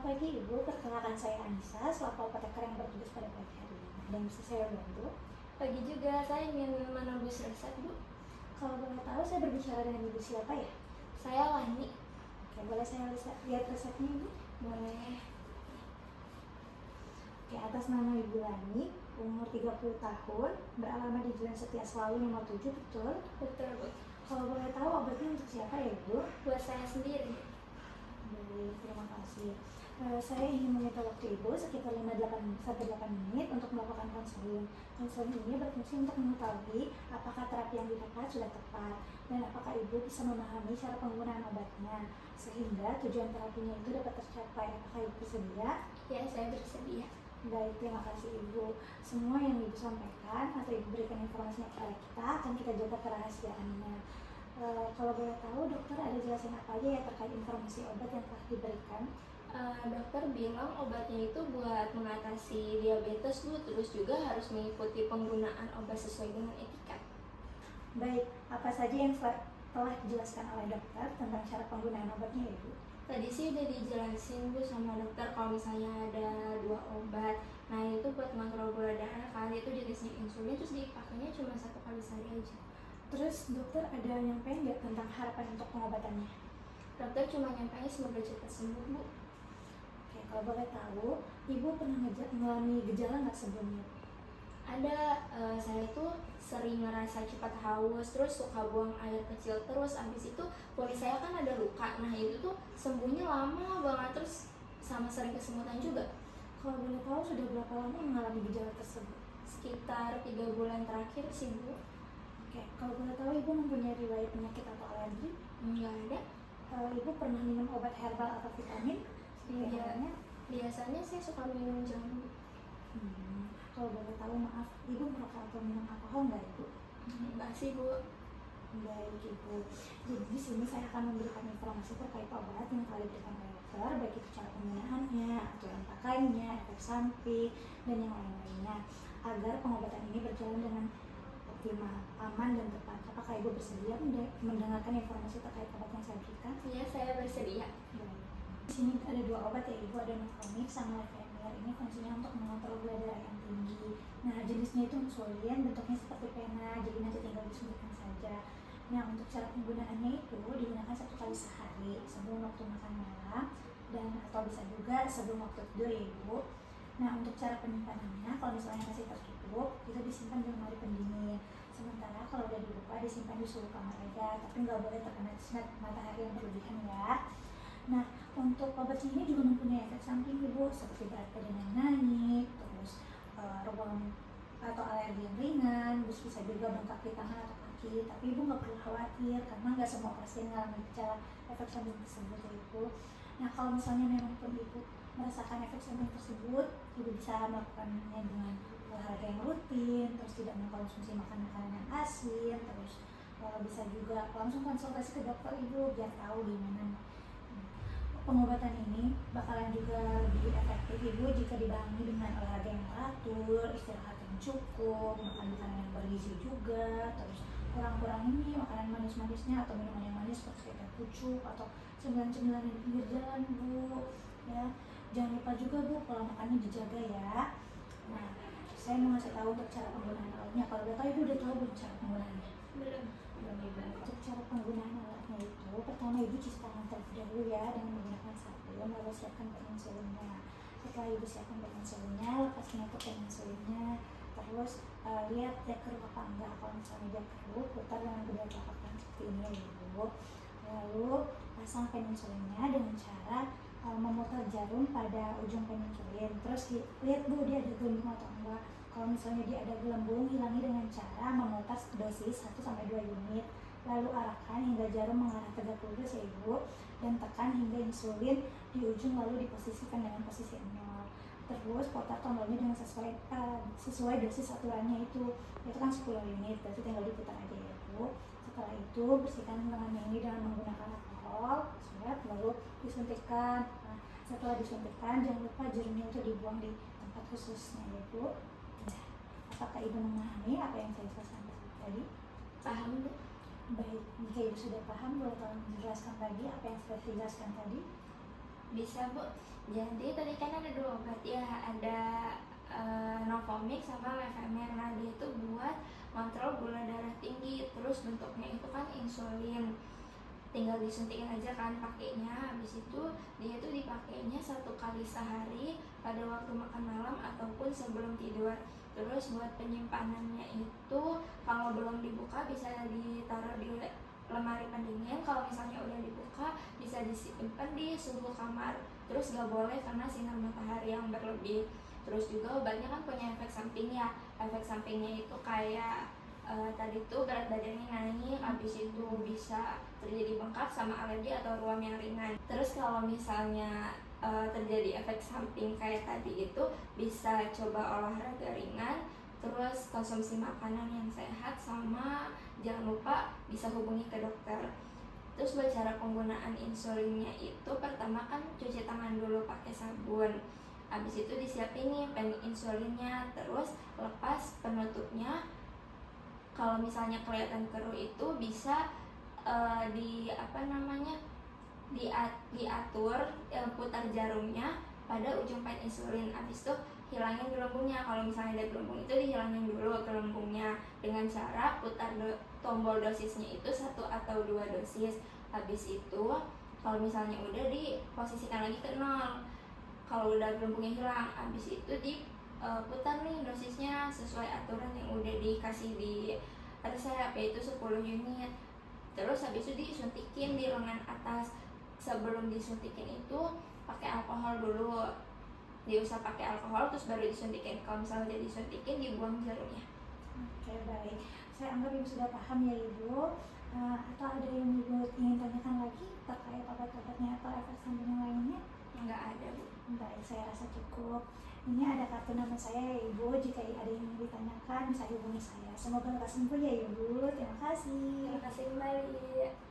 pagi Ibu, perkenalkan saya Anissa, selaku apoteker yang bertugas pada pagi hari ini. Ada yang bisa saya bantu? Pagi juga, saya ingin menembus resep, Bu. Kalau boleh tahu, saya berbicara dengan Ibu siapa ya? Saya Lani. Oke, boleh saya lihat resepnya Ibu? Boleh. Oke, atas nama Ibu Lani, umur 30 tahun, beralamat di Jalan Setia Selawi nomor 7, betul? Betul, Bu. Kalau boleh tahu, obatnya untuk siapa ya Ibu? Buat saya sendiri. Baik, terima kasih. Saya ingin meminta waktu Ibu sekitar 5-8 menit untuk melakukan konseling. Konseling ini berfungsi untuk mengetahui apakah terapi yang didapat sudah tepat dan apakah Ibu bisa memahami cara penggunaan obatnya sehingga tujuan terapinya itu dapat tercapai. Apakah Ibu bersedia? Ya, saya bersedia. Baik, terima kasih Ibu. Semua yang Ibu sampaikan atau Ibu berikan informasinya kepada kita akan kita jaga kerahasiaannya. Kalau boleh tahu, dokter ada jelasin apa aja ya terkait informasi obat yang telah diberikan? Dokter bilang obatnya itu buat mengatasi diabetes, Bu. Terus juga harus mengikuti penggunaan obat sesuai dengan etikat. Baik, apa saja yang telah dijelaskan oleh dokter tentang cara penggunaan obatnya ya Bu? Tadi sih udah dijelasin, Bu, sama dokter kalau misalnya ada 2 obat. Nah, itu buat mengontrol gula darah kan, itu jenisnya insulin, terus dipakainya cuma 1 kali sehari aja. Terus dokter ada nyampein nggak tentang harapan untuk pengobatannya? Dokter cuma nyampein semoga cepat sembuh, Bu. Oke, kalau boleh tahu, Ibu pernah mengalami gejala nggak sebelumnya? Ada, saya itu sering ngerasa cepat haus, terus suka buang air kecil terus. Abis itu kulit saya kan ada luka, nah itu tuh sembuhnya lama banget, terus sama sering kesemutan juga. Kalau boleh tahu, sudah berapa lama mengalami gejala tersebut? Sekitar 3 bulan terakhir sih, Bu. Oke, kalau boleh tahu Ibu mempunyai riwayat penyakit atau alergi? Nggak ada. Ibu pernah minum obat herbal atau vitamin? Iya. Biasanya saya suka minum jamu. Kalau boleh tahu, maaf, Ibu merokok atau minum alkohol nggak Ibu? Enggak sih, Bu. Baik Ibu. Jadi di sini saya akan memberikan informasi terkait obat yang telah diberikan oleh dokter, baik itu cara penggunaannya, aturan pakainya, efek samping, dan yang lain-lainnya, agar pengobatan ini berjalan dengan optimal, aman, dan tepat. Apakah Ibu bersedia mendengarkan informasi terkait obat yang saya berikan? Iya, saya bersedia. Baik. Di sini ada 2 obat ya Ibu, ada Metformin sama Levemir. Ini fungsinya untuk mengontrol gula darah yang tinggi. Nah, jenisnya itu insulin, bentuknya seperti pena, jadi nanti tinggal disuntikkan saja. Nah, untuk cara penggunaannya itu digunakan 1 kali sehari sebelum waktu makan malam dan atau bisa juga sebelum waktu tidur ya Ibu. Nah, untuk cara penyimpanannya, kalau misalnya masih tertutup, itu disimpan di lemari pendingin. Sementara kalau udah dibuka, disimpan di suhu kamar aja, tapi nggak boleh terkena sinar matahari yang berlebihan ya. Nah, untuk obat ini juga mempunyai efek samping Ibu, seperti berat badan yang naik, terus ruam atau alergi yang ringan, terus bisa juga bengkak di tangan atau kaki. Tapi Ibu nggak perlu khawatir, karena nggak semua pasien mengalami gejala efek samping tersebut ya Ibu. Nah, kalau misalnya memang pun Ibu merasakan efek samping tersebut, Ibu bisa melakukannya dengan olahraga yang rutin, terus tidak mengkonsumsi makanan yang asin, terus bisa juga langsung konsultasi ke dokter Ibu biar tahu gimana. Pengobatan ini bakalan juga lebih efektif Ibu jika dibarengi dengan olahraga yang teratur, istirahat yang cukup, makan makanan yang bergizi juga, terus kurang-kurang ini makanan manis-manisnya atau minuman yang manis seperti teh pucuk atau cemilan-cemilan di pinggir jalan Bu. Ya, jangan lupa juga Bu, pola makannya dijaga ya. Nah, saya mau ngasih tahu untuk cara penggunaan alatnya. Kalau udah tahu Ibu udah tahu belum cara penggunaannya? Belum. Untuk cara penggunaan alatnya itu, pertama Ibu cuci tangan terlebih dahulu ya dengan menggunakan sabun, lalu siapkan peninsulinnya. Setelah Ibu siapkan peninsulinnya, lepaskan itu peninsulinnya, terus lihat dia keruh apa enggak. Kalau misalnya dia keruh, putar dengan kedua telapak tangan seperti ini ya Ibu. Lalu pasang peninsulinnya dengan cara memutar jarum pada ujung peninsulin. Terus lihat Bu, dia ada gelembung atau enggak. Kalau misalnya dia ada gelembung, hilangi dengan cara memutar dosis 1-2 unit. Lalu arahkan hingga jarum mengarah tegak lurus ya Ibu, dan tekan hingga insulin di ujung lalu diposisikan dengan posisi 0. Terus putar tombolnya dengan sesuai dosis aturannya itu kan 10 unit, berarti tinggal diputar aja ya Bu. Setelah itu bersihkan lengannya ini dengan menggunakan alkohol, lalu disuntikkan. Nah, setelah disuntikkan jangan lupa jarumnya itu dibuang di tempat khususnya ya Bu. Apakah Ibu memahami apa yang saya jelaskan tadi? Paham, Bu. Baik, jika Ibu sudah paham, boleh tolong menjelaskan lagi apa yang sudah dijelaskan tadi? Bisa Bu. Jadi tadi kan ada dua obat ya, ada Novomix sama Levemir. Nah dia itu buat kontrol gula darah tinggi, terus bentuknya itu kan insulin, tinggal disuntikin aja kan pakainya. Habis itu dia itu dipakainya 1 kali sehari pada waktu makan malam ataupun sebelum tidur. Terus buat penyimpanannya itu kalau belum dibuka bisa ditaruh di lemari pendingin. Kalau misalnya udah dibuka bisa disimpan di suhu kamar. Terus gak boleh kena sinar matahari yang berlebih. Terus juga obatnya kan punya efek samping ya. Efek sampingnya itu kayak tadi tuh berat badannya naik, habis itu bisa terjadi bengkak sama alergi atau ruam yang ringan. Terus kalau misalnya terjadi efek samping kayak tadi itu bisa coba olahraga ringan, terus konsumsi makanan yang sehat, sama jangan lupa bisa hubungi ke dokter. Terus buat cara penggunaan insulinnya itu pertama kan cuci tangan dulu pakai sabun. Habis itu disiapin nih pen insulinnya, terus lepas penutupnya. Kalau misalnya kelihatan keruh itu bisa diatur putar jarumnya pada ujung pen insulin. Habis itu hilangin gelembungnya. Kalau misalnya ada gelembung itu dihilangin dulu gelembungnya dengan cara putar tombol dosisnya itu 1 atau 2 dosis. Habis itu kalau misalnya udah diposisikan lagi ke 0. Kalau udah gelembungnya hilang, habis itu putar nih dosisnya sesuai aturan yang udah dikasih di resep, yaitu 10 unit. Terus habis itu disuntikin di lengan atas. Sebelum disuntikin itu pakai alkohol dulu, diusap pakai alkohol terus baru disuntikin. Kalau misalnya udah disuntikin dibuang jarumnya. Oke, baik. Saya anggap Ibu sudah paham ya Ibu. Atau ada yang Ibu ingin tanyakan lagi terkait obat-obatnya atau efek samping yang lainnya? Nggak ada Bu. Baik, saya rasa cukup. Ini ada kartu nama saya ya Ibu. Jika ada yang ingin ditanyakan bisa hubungi saya. Semoga lekas sembuh ya Ibu. Terima kasih. Terima kasih kembali.